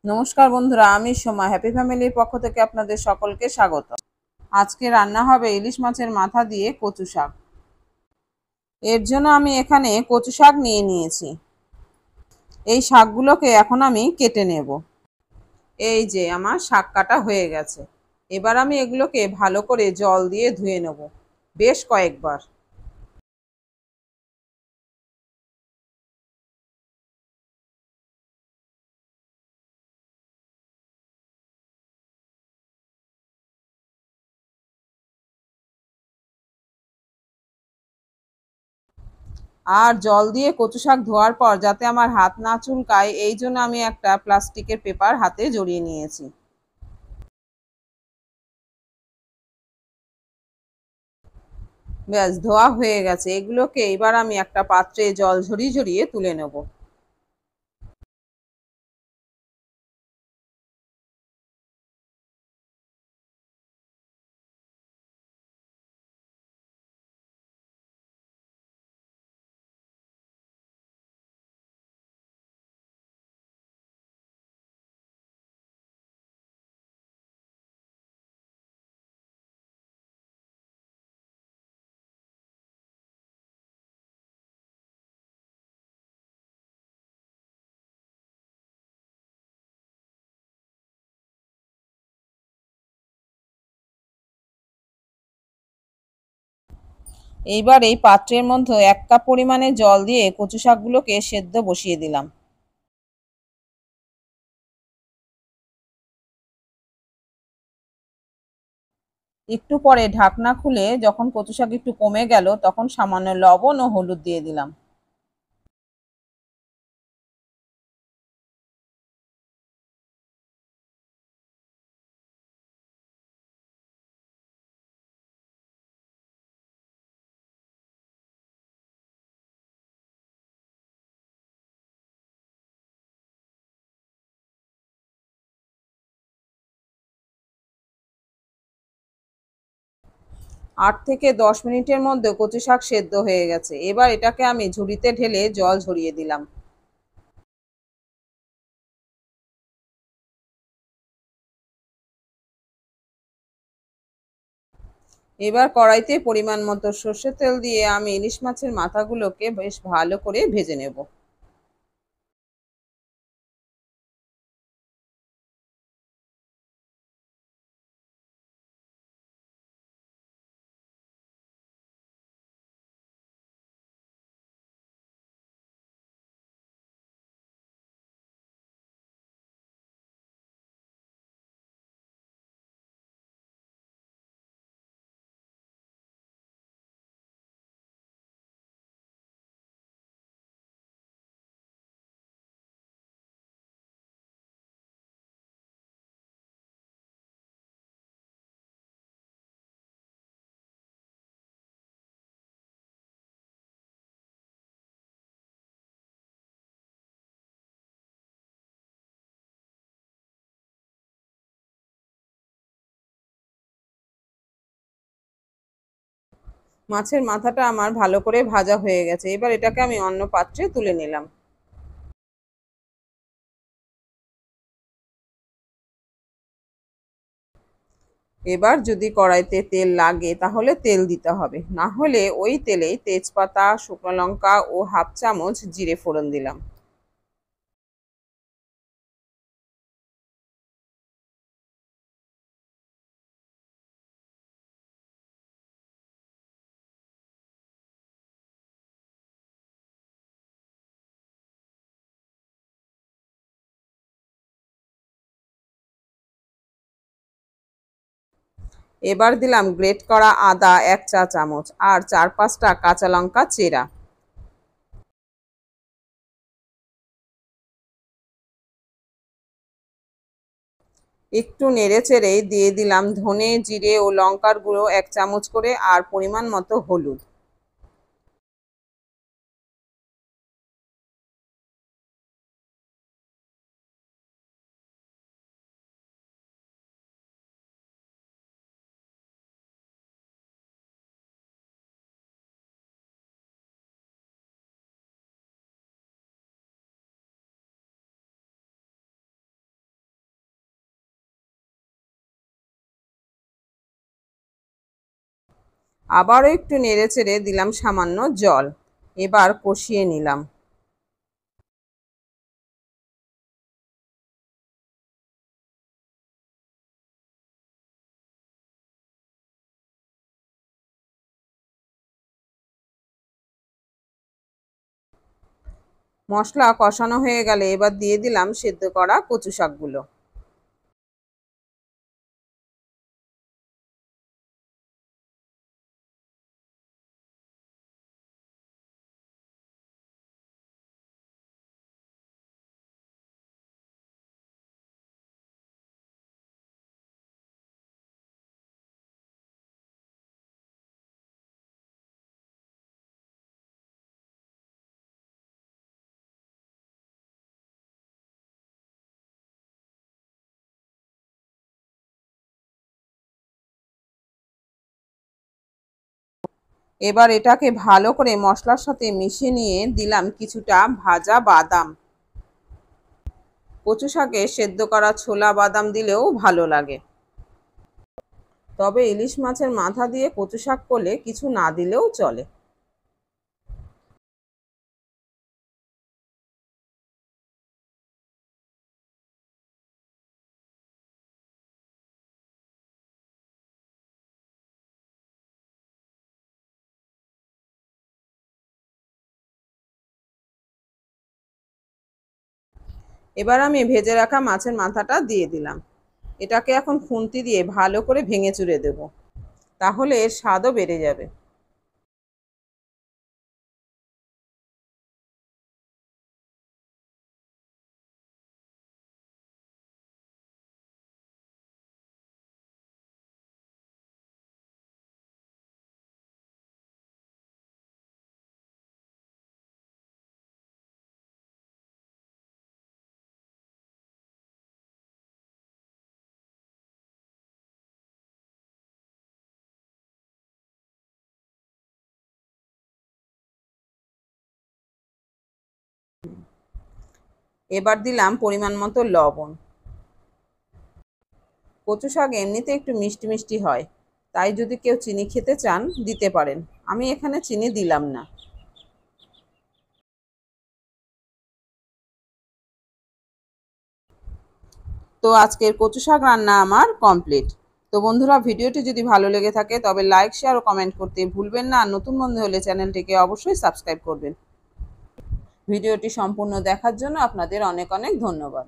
নমস্কার বন্ধুরা, আমি সোমা হ্যাপি ফ্যামিলির পক্ষ থেকে আপনাদের সকলকে স্বাগত। আজকে রান্না হবে ইলিশ মাছের মাথা দিয়ে কচু শাক। এর জন্য আমি এখানে কচু শাক নিয়ে নিয়েছি। এই শাকগুলোকে এখন আমি কেটে নেব। এই যে আমার শাক কাটা হয়ে গেছে। এবার আমি এগুলোকে ভালো করে জল দিয়ে ধুয়ে নেব, বেশ কয়েকবার। আর জল দিয়ে কচু শাক ধোয়ার পর যাতে আমার হাত না চুলকায়, এই জন্য আমি একটা প্লাস্টিকের পেপার হাতে জড়িয়ে নিয়েছি। ব্যাস, ধোয়া হয়ে গেছে। এগুলোকে এবার আমি একটা পাত্রে জল ঝরিয়ে ঝরিয়ে তুলে নেব। এইবার এই পাত্রের মধ্যে 1 কাপ পরিমাণে জল দিয়ে কচু শাকগুলোকে সেদ্ধ বসিয়ে দিলাম। একটু পরে ঢাকনা খুলে যখন কচু শাক একটু কমে গেল, তখন সামান্য লবণ ও হলুদ দিয়ে দিলাম। আট থেকে 10 মিনিটের মধ্যে কচু শাক সেদ্ধ হয়ে গেছে। এবার এটাকে আমি ঝুড়িতে ঢেলে জল ঝরিয়ে দিলাম। এবার কড়াইতে পরিমাণ মতো সর্ষের তেল দিয়ে আমি ইলিশ মাছের মাথাগুলোকে বেশ ভালো করে ভেজে নেব। মাছের মাথাটা আমার ভালো করে ভাজা হয়ে গেছে। এবার এটাকে আমি অন্য পাত্রে তুলে নিলাম। এবার যদি কড়াইতে তেল লাগে তাহলে তেল দিতে হবে, না হলে ওই তেলেই তেজপাতা, শুকনো লঙ্কা ও হাফ চামচ জিরে ফোড়ন দিলাম। এবার দিলাম গ্রেট করা আদা 1 চা চামচ আর 4-5টা কাঁচা লঙ্কা চেরা। একটু নেড়ে চেড়ে দিয়ে দিলাম ধনে, জিরে ও লঙ্কার গুঁড়ো 1 চামচ করে আর পরিমাণ মতো হলুদ। আবারও একটু নেড়েচেড়ে দিলাম সামান্য জল। এবার কষিয়ে নিলাম। মশলা কষানো হয়ে গেলে এবার দিয়ে দিলাম সেদ্ধ করা কচু শাকগুলো। এবার এটাকে ভালো করে মশলার সাথে মিশিয়ে নিয়ে দিলাম কিছুটা ভাজা বাদাম। কচু শাকে সেদ্ধ করা ছোলা বাদাম দিলেও ভালো লাগে। তবে ইলিশ মাছের মাথা দিয়ে কচু শাক করলে কিছু না দিলেও চলে। এবার আমি ভেজে রাখা মাছের মাথাটা দিয়ে দিলাম। এটাকে এখন খুন্তি দিয়ে ভালো করে ভেঙে চুরে দেব, তাহলে এর স্বাদও বেড়ে যাবে। এবার দিলাম পরিমাণ মতো লবণ। কচু শাক এমনিতে একটু মিষ্টি মিষ্টি হয়, তাই যদি কেউ চিনি খেতে চান দিতে পারেন। আমি এখানে চিনি দিলাম না। তো আজকের কচু শাক রান্না আমার কমপ্লিট। তো বন্ধুরা, ভিডিওটি যদি ভালো লেগে থাকে তবে লাইক, শেয়ার ও কমেন্ট করতে ভুলবেন না। আর নতুন বন্ধু হলে চ্যানেলটিকে অবশ্যই সাবস্ক্রাইব করবেন। ভিডিওটি সম্পূর্ণ দেখার জন্য আপনাদের অনেক অনেক ধন্যবাদ।